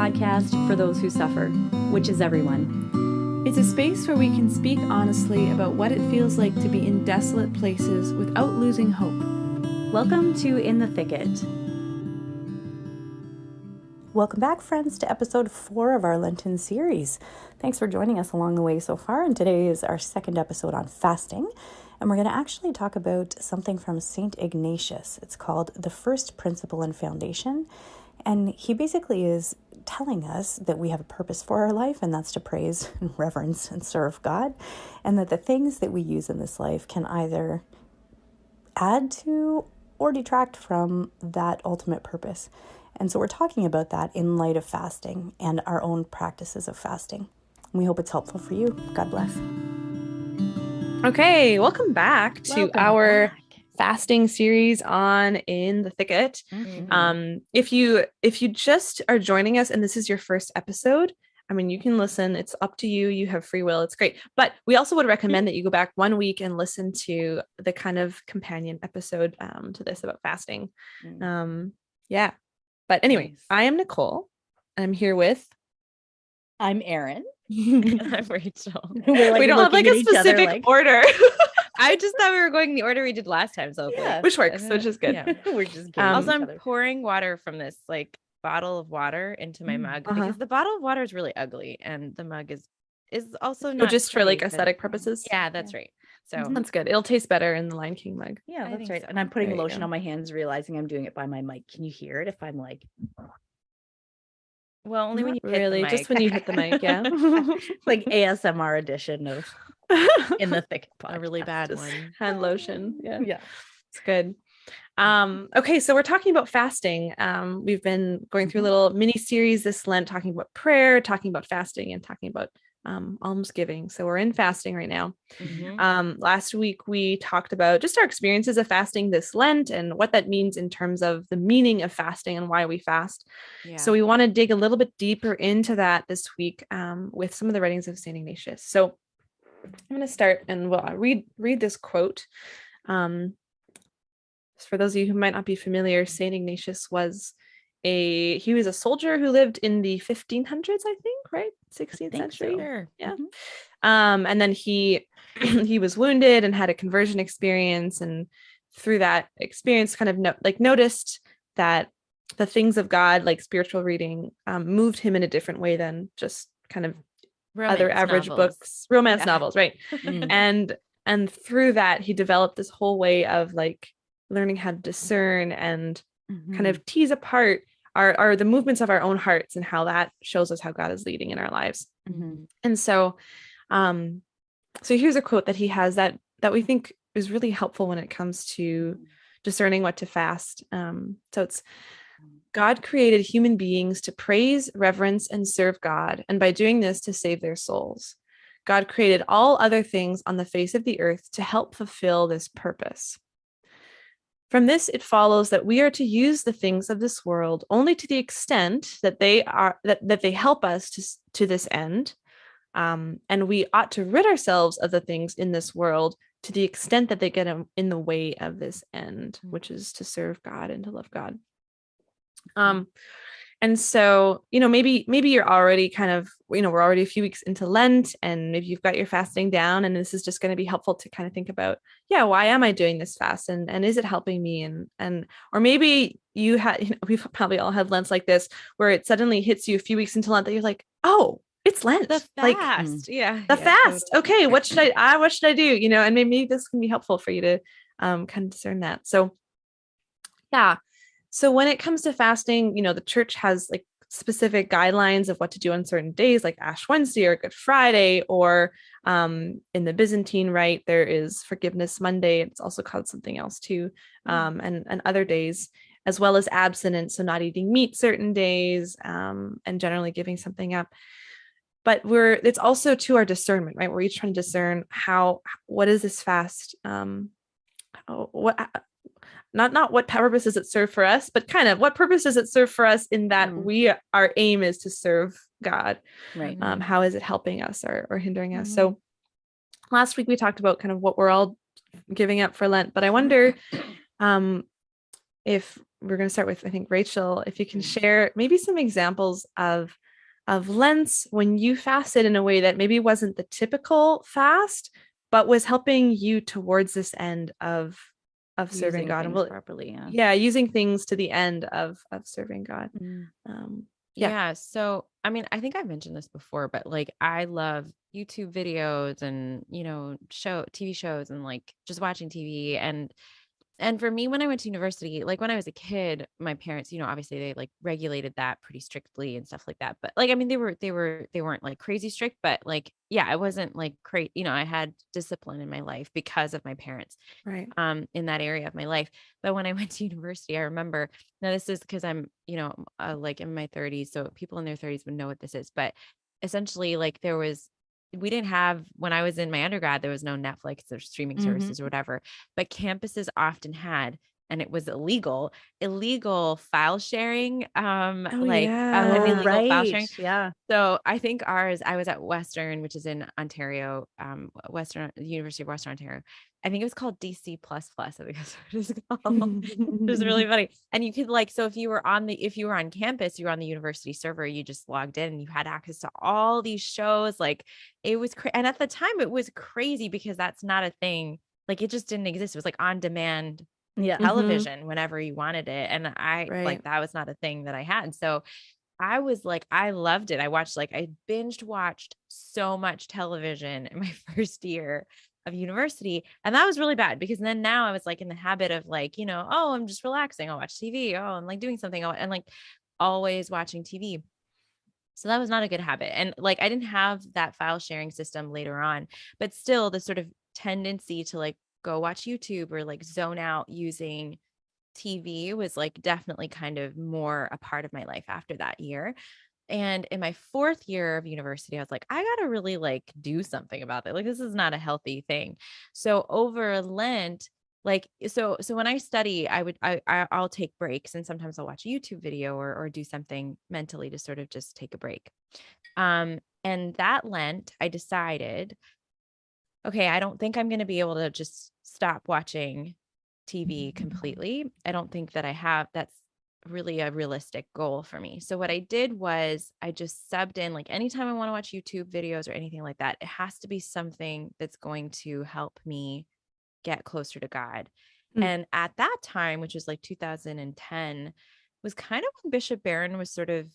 podcast for those who suffer, which is everyone. It's a space where we can speak honestly about what it feels like to be in desolate places without losing hope. Welcome to In the Thicket. Welcome back, friends, to episode 4 of our Lenten series. Thanks for joining us along the way so far, and today is our second episode on fasting, and we're going to actually talk about something from St. Ignatius. It's called The First Principle and Foundation, and he basically is telling us that we have a purpose for our life, and that's to praise and reverence and serve God, and that the things that we use in this life can either add to or detract from that ultimate purpose. And so we're talking about that in light of fasting and our own practices of fasting. We hope it's helpful for you. God bless. Okay, welcome back to our fasting series on In the Thicket. Mm-hmm. If you just are joining us and this is your first episode, I mean, you can listen. It's up to you. You have free will. It's great. But we also would recommend that you go back 1 week and listen to the kind of companion episode to this about fasting. Yeah. But anyway, Nice. I am Nicole. I'm here with... I'm Erin. I'm Rachel. We don't have like a specific order. I just thought we were going the order we did last time. So Yeah. Which works, which is good. Yeah. We're just Also, I'm pouring water from this like bottle of water into my mug because the bottle of water is really ugly and the mug is also not just for pretty, like aesthetic purposes. Yeah, that's right. So that's good. It'll taste better in the Lion King mug. Yeah, I that's think right. so. And I'm putting There you lotion go. on my hands, realizing I'm doing it by my mic. Can you hear it if I'm like... well, only when you hit Really, the mic. just when you hit the mic, yeah. like ASMR edition of In the Thicket podcast. a really bad Just one. hand lotion. Yeah. Yeah. It's good. Okay, so we're talking about fasting. We've been going through a little mini series this Lent, talking about prayer, talking about fasting, and talking about almsgiving. So we're in fasting right now. Last week we talked about just our experiences of fasting this Lent and what that means in terms of the meaning of fasting and why we fast. Yeah. So we want to dig a little bit deeper into that this week with some of the writings of St. Ignatius. So I'm going to start and read this quote. For those of you who might not be familiar, St. Ignatius was a soldier who lived in the 1500s, I think, right? 16th century. So. Sure. Yeah. And then he was wounded and had a conversion experience, and through that experience kind of noticed that the things of God, like spiritual reading, moved him in a different way than just kind of other average books, romance novels, right? And through that he developed this whole way of like learning how to discern and kind of tease apart our the movements of our own hearts and how that shows us how God is leading in our lives. And so here's a quote that he has that we think is really helpful when it comes to discerning what to fast. So it's: God created human beings to praise, reverence, and serve God, and by doing this to save their souls. God created all other things on the face of the earth to help fulfill this purpose. From this, it follows that we are to use the things of this world only to the extent that they help us to this end, and we ought to rid ourselves of the things in this world to the extent that they get in the way of this end, which is to serve God and to love God. And so, maybe you're already kind of, we're already a few weeks into Lent, and maybe you've got your fasting down, and this is just going to be helpful to kind of think about, why am I doing this fast? And is it helping me? Or maybe you had, we've probably all had Lents like this, where it suddenly hits you a few weeks into Lent that you're like, oh, it's Lent. The fast. The fast. Totally. Okay. What should I do? And maybe this can be helpful for you to kind of discern that. So, yeah. So when it comes to fasting, the church has like specific guidelines of what to do on certain days, like Ash Wednesday or Good Friday, or in the Byzantine Rite, there is Forgiveness Monday. It's also called something else too, and other days, as well as abstinence, so not eating meat certain days, and generally giving something up. But it's also to our discernment, right? We're each trying to discern what is this fast? Not what purpose does it serve for us, but kind of what purpose does it serve for us in that our aim is to serve God. Right. How is it helping us or hindering us? So last week we talked about kind of what we're all giving up for Lent, but I wonder, if we're going to start with, I think, Rachel, if you can share maybe some examples of Lent when you fasted in a way that maybe wasn't the typical fast, but was helping you towards this end of serving Using God. And things properly. using things to the end of serving God. Yeah. So, I mean, I think I've mentioned this before, but like I love YouTube videos and, TV shows and like just watching TV. And for me, when I went to university, like when I was a kid, my parents, obviously they like regulated that pretty strictly and stuff like that. But like, I mean, they weren't like crazy strict, but like, yeah, I wasn't like crazy. I had discipline in my life because of my parents, Right. in that area of my life. But when I went to university, I remember, now this is because I'm, like in my 30s. So people in their 30s would know what this is. But essentially, like we didn't have, when I was in my undergrad, there was no Netflix or streaming services or whatever, but campuses often had, and it was illegal file sharing. Illegal file sharing. Yeah. So I think I was at Western, which is in Ontario, University of Western Ontario. I think it was called DC plus plus. I think that's what it was called. It was really funny. And you could so if you were on campus, you were on the university server, you just logged in and you had access to all these shows. Like it was and at the time it was crazy because that's not a thing. Like it just didn't exist. It was like on demand television whenever you wanted it. And that was not a thing that I had. So I was like, I loved it. I binged watched so much television in my first year of university. And that was really bad because then now I was like in the habit of oh, I'm just relaxing. I'll watch TV. Oh, I'm like doing something. And like always watching TV. So that was not a good habit. And like, I didn't have that file sharing system later on, but still the sort of tendency to like go watch YouTube or like zone out using TV was like definitely kind of more a part of my life after that year. And in my fourth year of university, I was like, I got to really like do something about it. Like, this is not a healthy thing. So over Lent, so when I study, I'll take breaks and sometimes I'll watch a YouTube video or do something mentally to sort of just take a break. And that Lent, I decided, okay, I don't think I'm going to be able to just stop watching TV completely. I don't think that that's really a realistic goal for me. So what I did was I just subbed in, like anytime I want to watch YouTube videos or anything like that, it has to be something that's going to help me get closer to God. And at that time, which was like 2010, was kind of when Bishop Barron was sort of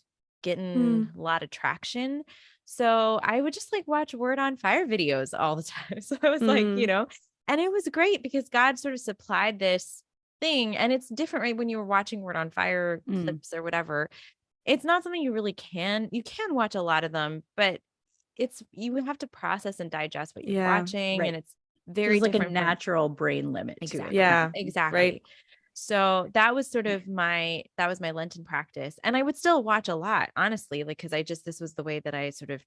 getting a lot of traction. So I would just like watch Word on Fire videos all the time. So I was like, and it was great because God sort of supplied this thing. And it's different, right? When you were watching Word on Fire clips or whatever, it's not something you can watch a lot of them, but you have to process and digest what you're watching. Right. And it's very like different a natural brain limit. Exactly. To it. Exactly. Right. So that was sort of my Lenten practice. And I would still watch a lot, honestly, like, cause this was the way that I sort of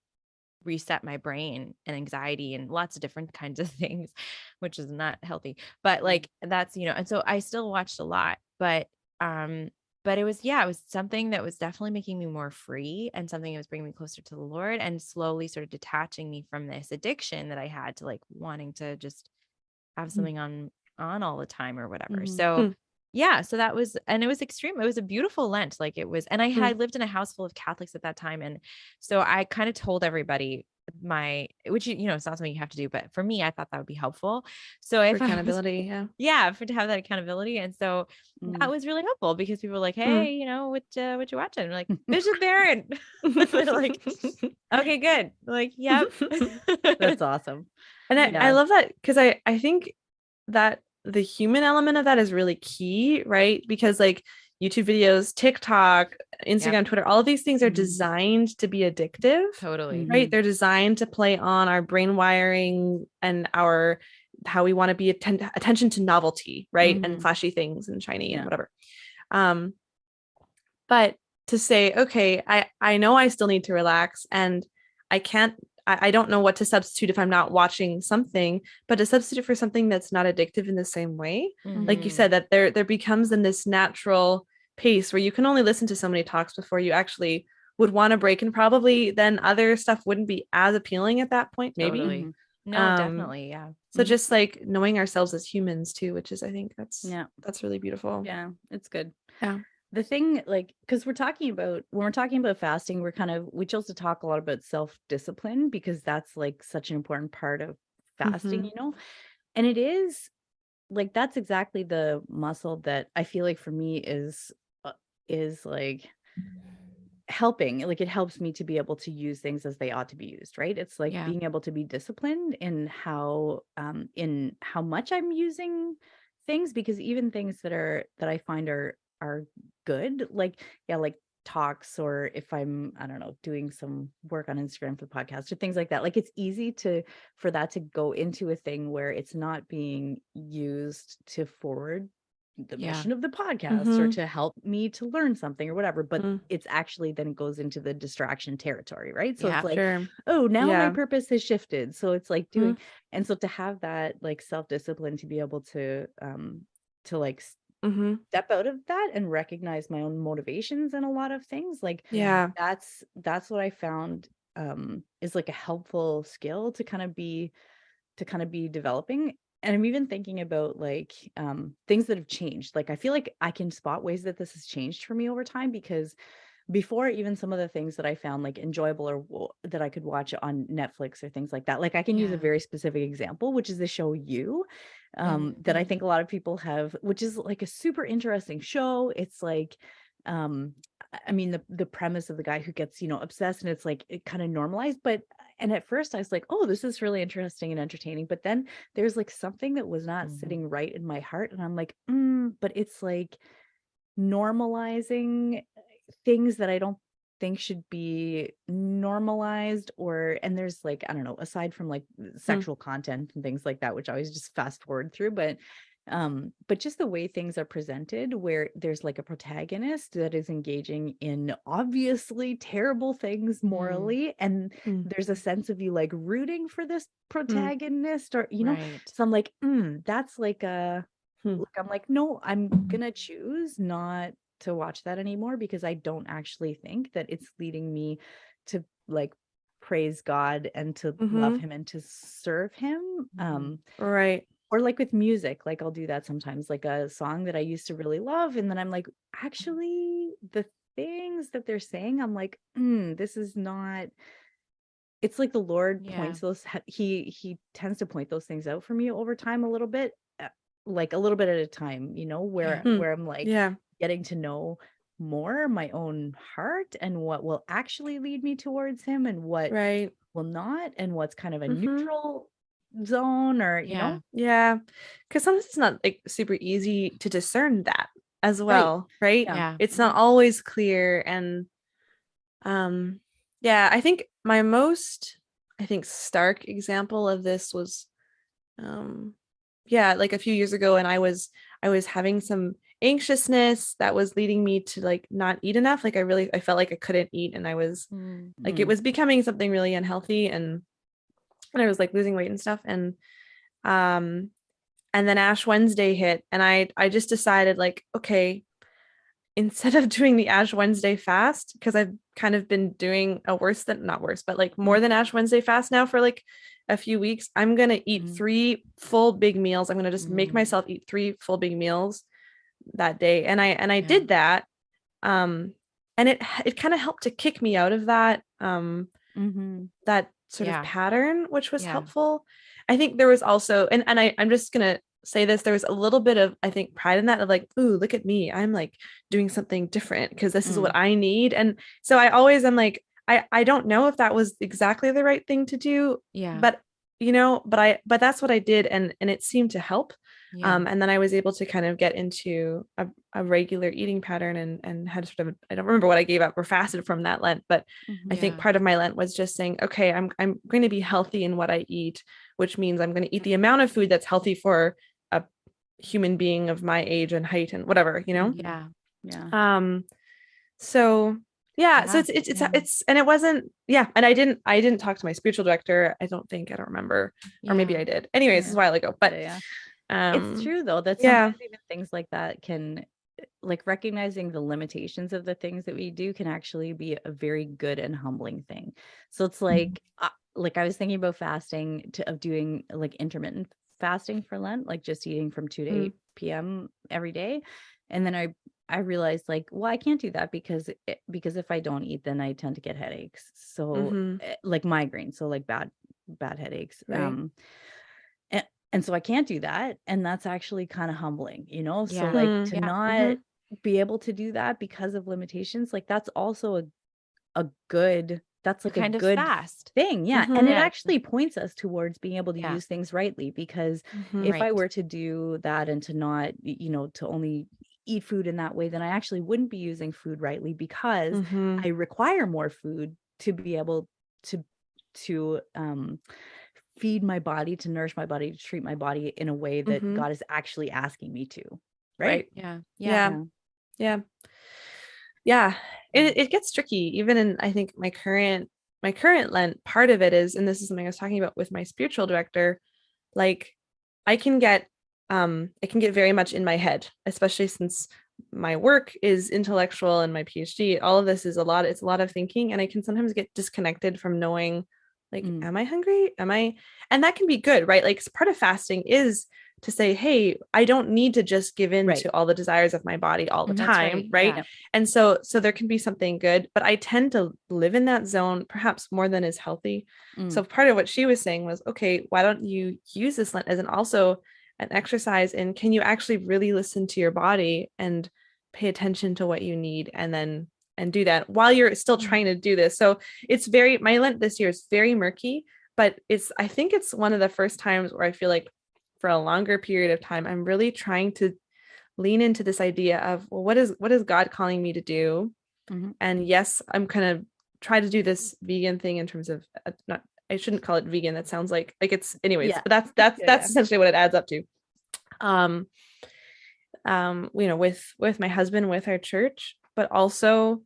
reset my brain and anxiety and lots of different kinds of things, which is not healthy, but like that's, and so I still watched a lot, but it was something that was definitely making me more free and something that was bringing me closer to the Lord and slowly sort of detaching me from this addiction that I had to like wanting to just have something on all the time or whatever. So yeah, so that was, and it was extreme. It was a beautiful Lent. Like it was, and I had lived in a house full of Catholics at that time. And so I kind of told everybody which, it's not something you have to do, but for me, I thought that would be helpful. So if accountability, to have that accountability. And so that was really helpful because people were like, hey, what you watching? I'm like, Bishop Barron. They're like, okay, good. Like, yep. That's awesome. And I love that because I think that the human element of that is really key, right? Because like YouTube videos, TikTok, Instagram, Twitter, all of these things are designed to be addictive. Totally. Right. They're designed to play on our brain wiring and how we want to be attention to novelty, right? And flashy things and shiny and whatever. But to say, okay, I know I still need to relax and I don't know what to substitute if I'm not watching something, but to substitute for something that's not addictive in the same way. Like you said, that there becomes then this natural pace where you can only listen to so many talks before you actually would want to break, and probably then other stuff wouldn't be as appealing at that point, maybe. Totally. No, definitely. Yeah. So just like knowing ourselves as humans too, which is, I think that's really beautiful. Yeah, it's good. Yeah. The thing, like, because when we're talking about fasting, we chose to talk a lot about self-discipline because that's like such an important part of fasting, and it is like, that's exactly the muscle that I feel like for me is like helping. Like, it helps me to be able to use things as they ought to be used, right? It's like Yeah. being able to be disciplined in how much I'm using things, because even things that I find are good, like, like talks, or if I'm, I don't know, doing some work on Instagram for the podcast or things like that, like, it's easy for that to go into a thing where it's not being used to forward the Yeah. mission of the podcast or to help me to learn something or whatever, but it's actually then goes into the distraction territory, right? So it's like, oh, now my purpose has shifted. So it's like doing, and so to have that like self-discipline to be able to like step out of that and recognize my own motivations in a lot of things, like, that's what I found is like a helpful skill to kind of be developing. And I'm even thinking about like things that have changed. Like, I feel like I can spot ways that this has changed for me over time, because before, even some of the things that I found like enjoyable or that I could watch on Netflix or things like that, like, I can use a very specific example, which is the show You, that I think a lot of people have, which is like a super interesting show. It's like, I mean, the premise of the guy who gets, obsessed, and it's like, it kind of normalized, and at first I was like, oh, this is really interesting and entertaining, but then there's like something that was not sitting right in my heart, and I'm like, but it's like normalizing things that I don't think should be normalized, and there's like, I don't know, aside from like sexual content and things like that, which I always just fast forward through, but just the way things are presented, where there's like a protagonist that is engaging in obviously terrible things morally, and there's a sense of you like rooting for this protagonist, or so I'm like, that's like I'm like, no, I'm gonna choose not to watch that anymore, because I don't actually think that it's leading me to like praise God and to love him and to serve him. Right. Or like with music, like I'll do that sometimes, like a song that I used to really love, and then I'm like, actually, the things that they're saying, I'm like, this is not. It's like the Lord points those. He tends to point those things out for me over time a little bit, like a little bit at a time, where I'm like getting to know more my own heart and what will actually lead me towards him and what will not, and what's kind of a neutral zone, or because sometimes it's not like super easy to discern that as well, right? Yeah. It's not always clear. And I think my most stark example of this was like a few years ago, and I was having some anxiousness that was leading me to like not eat enough. Like, I felt like I couldn't eat, and I was like, it was becoming something really unhealthy, and I was like losing weight and stuff. And then Ash Wednesday hit, and I just decided, like, okay, instead of doing the Ash Wednesday fast, because I've kind of been doing a not worse, but like more than Ash Wednesday fast now for like a few weeks, I'm going to eat 3 full big meals. I'm going to just make myself eat 3 full big meals that day. And I did that. And it kind of helped to kick me out of that, that sort of pattern, which was helpful. I think there was also, and I'm just going to say this, there was a little bit of, I think, pride in that, of like, ooh, look at me, I'm like doing something different because this is what I need. And so I always am like, I don't know if that was exactly the right thing to do, but but that's what I did, and it seemed to help. And then I was able to kind of get into a regular eating pattern, and had sort of, I don't remember what I gave up or fasted from that Lent, but I think part of my Lent was just saying, okay, I'm going to be healthy in what I eat, which means I'm going to eat the amount of food that's healthy for a human being of my age and height and whatever, so it's and it wasn't, and I didn't talk to my spiritual director, I don't remember, or maybe I did, anyways, it's a while ago, but it's true though that sometimes even things like that can, like, recognizing the limitations of the things that we do can actually be a very good and humbling thing. So it's like, like I was thinking about fasting of doing like intermittent fasting for Lent, like just eating from 2 to 8 p.m. every day. And then I realized like, well, I can't do that because if I don't eat, then I tend to get headaches. So like migraines, so like bad headaches. Right. And so I can't do that. And that's actually kind of humbling, So Yeah. like to Yeah. not be able to do that because of limitations, like that's also a good, that's like a kind of good fast thing. Yeah. And it Yeah. actually points us towards being able to Yeah. use things rightly, because if I Right. were to do that and to not, to only eat food in that way, then I actually wouldn't be using food rightly, because I require more food to be able to feed my body, to nourish my body, to treat my body in a way that God is actually asking me to. Right. Yeah. Yeah. It gets tricky even in, I think, my current Lent. Part of it is, and this is something I was talking about with my spiritual director, like I can get it can get very much in my head, especially since my work is intellectual and my PhD. All of this is it's a lot of thinking, and I can sometimes get disconnected from knowing, like, am I hungry? And that can be good, right? Like part of fasting is to say, hey, I don't need to just give in to all the desires of my body all the time, right? Yeah. And so there can be something good, but I tend to live in that zone perhaps more than is healthy. So part of what she was saying was, okay, why don't you use this Lent as an exercise in, can you actually really listen to your body and pay attention to what you need, and do that while you're still trying to do this. So my Lent this year is very murky, but I think it's one of the first times where I feel like for a longer period of time, I'm really trying to lean into this idea of, well, what is God calling me to do? And yes, I'm kind of try to do this vegan thing in terms of I shouldn't call it vegan. That sounds like it's anyways, but that's essentially what it adds up to. With my husband, with our church, but also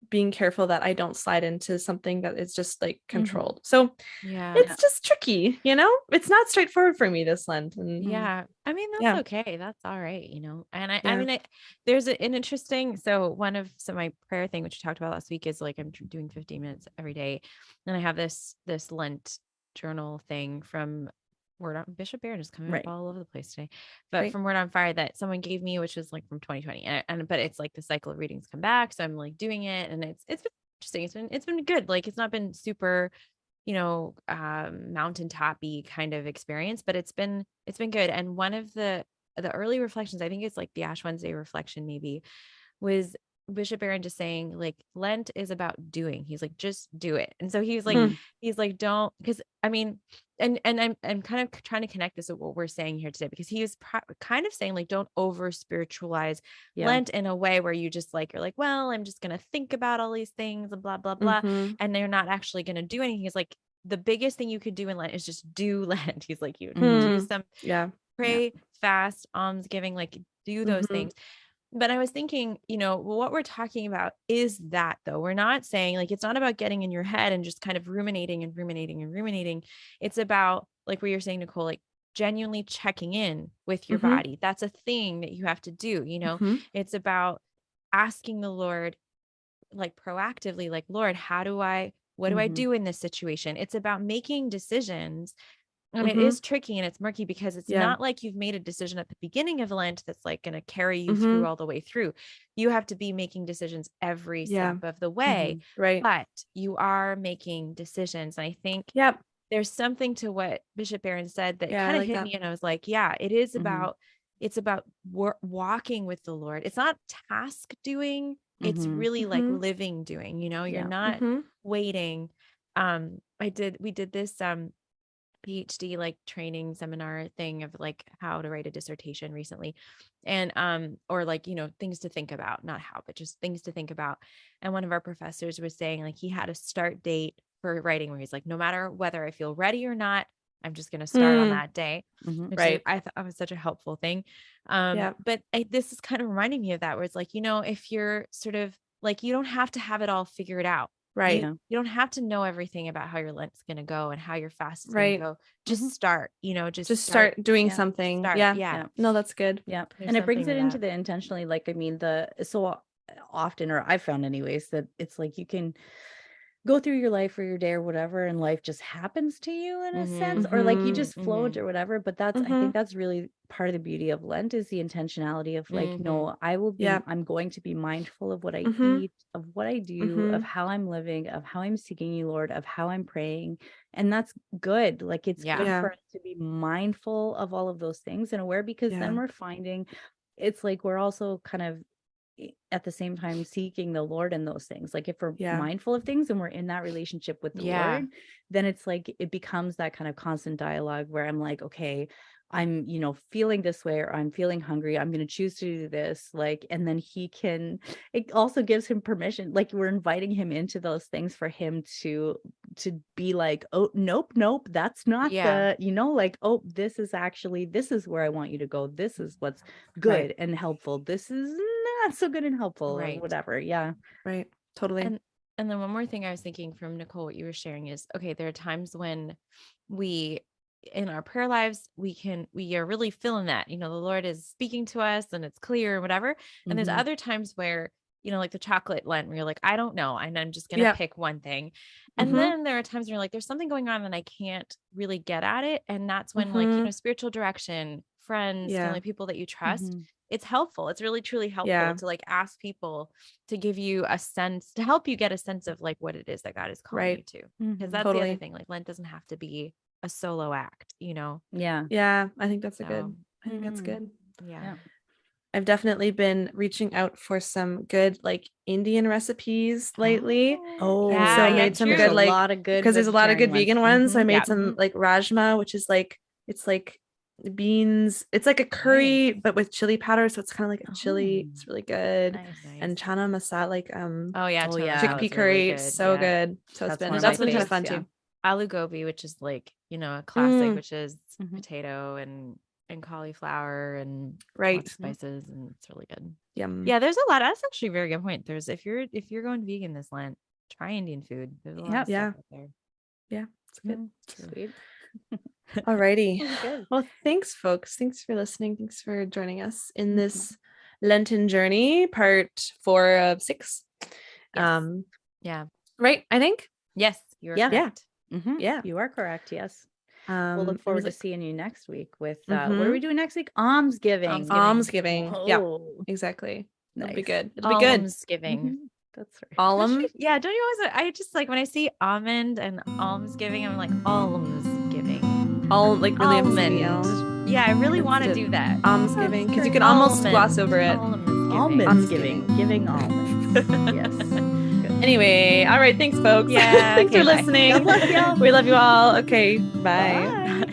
being careful that I don't slide into something that is just like controlled. So it's just tricky, it's not straightforward for me this Lent. And I mean, that's okay. That's all right. And I mean, there's an interesting, so my prayer thing, which we talked about last week, is like, I'm doing 15 minutes every day. And I have this Lent journal thing from Bishop Barron is coming up all over the place today, but from Word on Fire that someone gave me, which was like from 2020, but it's like the cycle of readings come back, so I'm like doing it, and it's been interesting. It's been good. Like, it's not been super, mountaintoppy kind of experience, but it's been good. And one of the early reflections, I think it's like the Ash Wednesday reflection maybe, was Bishop Barron just saying, like, Lent is about doing. He's like, just do it. And so he's like, don't, because I mean, and I'm kind of trying to connect this with what we're saying here today, because he was kind of saying, like, don't over spiritualize Lent in a way where you just like, you're like, well, I'm just going to think about all these things and blah, blah, blah. And they're not actually going to do anything. He's like, the biggest thing you could do in Lent is just do Lent. He's like, you do some, pray, fast, almsgiving, like do those things. But I was thinking, what we're talking about is that, though. We're not saying, like, it's not about getting in your head and just kind of ruminating. It's about, like what you're saying, Nicole, like genuinely checking in with your body. That's a thing that you have to do. It's about asking the Lord, like proactively, like, Lord, what do I do in this situation? It's about making decisions. And it is tricky and it's murky, because it's not like you've made a decision at the beginning of Lent that's like going to carry you through all the way through. You have to be making decisions every step of the way, right? But you are making decisions. And I think there's something to what Bishop Barron said that kind of hit me. And I was like, it is about, it's about walking with the Lord. It's not task doing. It's really like living doing, you're not waiting. We did this, PhD like training seminar thing of like how to write a dissertation recently, and or like, things to think about, not how, but just things to think about. And one of our professors was saying, like, he had a start date for writing where he's like, no matter whether I feel ready or not, I'm just going to start on that day. Which I thought was such a helpful thing. But this is kind of reminding me of that, where it's like, if you're sort of like, you don't have to have it all figured out. Right. You don't have to know everything about how your Lent's going to go and how your fast is going to go. Just start, just start doing something. Yeah. No, that's good. Yeah. And it brings it into the intentionally, like, I mean, so often, or I've found anyways, that it's like, you can, go through your life or your day or whatever, and life just happens to you in a sense, or like you just float or whatever. But I think that's really part of the beauty of Lent, is the intentionality of like, no, I'm going to be mindful of what I eat, of what I do, of how I'm living, of how I'm seeking you, Lord, of how I'm praying. And that's good. Like it's good for us to be mindful of all of those things and aware, because then we're finding it's like we're also kind of at the same time seeking the Lord in those things. Like if we're mindful of things and we're in that relationship with the Lord, then it's like it becomes that kind of constant dialogue where I'm like, okay, I'm, feeling this way, or I'm feeling hungry, I'm going to choose to do this. Like, and then it also gives him permission. Like we're inviting him into those things for him to be like, oh, nope, that's not like, oh, this is where I want you to go. This is what's good and helpful. This is not so good and helpful or whatever. Yeah. Right. Totally. And then one more thing I was thinking from Nicole, what you were sharing is, okay, there are times when we, in our prayer lives, we are really feeling that, the Lord is speaking to us and it's clear and whatever. And there's other times where, like the chocolate Lent, where you're like, I don't know. And I'm just going to pick one thing. And then there are times where you're like, there's something going on and I can't really get at it. And that's when like, spiritual direction, friends, family, people that you trust, it's helpful. It's really, truly helpful to like ask people to give you a sense, to help you get a sense of like what it is that God is calling you to. Because that's the other thing. Like Lent doesn't have to be a solo act, Yeah. Yeah. I think that's I think that's good. Yeah. I've definitely been reaching out for some good like Indian recipes lately. Oh, and so I made some good like, a lot of good, because there's a lot of good vegan ones. So I made some like rajma, which is like, it's like beans. It's like a curry, but with chili powder. So it's kind of like a chili. It's really good. Nice. And chana masala, like chickpea curry, really so good. So that's been kind of fun too. Aloo gobi, which is like, a classic, which is potato and cauliflower and spices, and it's really good. Yeah, there's a lot. That's actually a very good point. There's if you're going vegan this Lent, try Indian food. There's a lot of stuff out there. Yeah, it's good. Sweet. Alrighty. Well, thanks, folks. Thanks for listening. Thanks for joining us in this Lenten journey, part 4 of 6. Yes. Right. I think. Yes, you're correct. Yeah, you are correct. Yes. We'll look forward to seeing you next week with what are we doing next week? Almsgiving. Yeah, exactly. Nice. It'll be good. It'll be good. Almsgiving. That's right. Almond. Yeah, don't you always? I just like when I see almond and almsgiving, I'm like almsgiving. All like really almond. Yeah, I really want to do that. Almsgiving, because you can almost gloss over it. Almsgiving. Giving almonds. Yes. Anyway, all right. Thanks, folks. Yeah. Thanks for listening. God bless y'all. We love you all. Okay. Bye.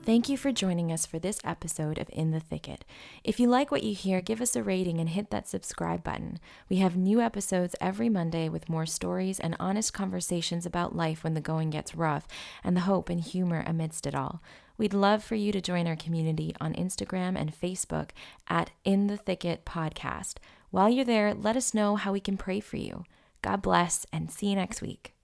Thank you for joining us for this episode of In the Thicket. If you like what you hear, give us a rating and hit that subscribe button. We have new episodes every Monday with more stories and honest conversations about life when the going gets rough, and the hope and humor amidst it all. We'd love for you to join our community on Instagram and Facebook at In the Thicket Podcast. While you're there, let us know how we can pray for you. God bless, and see you next week.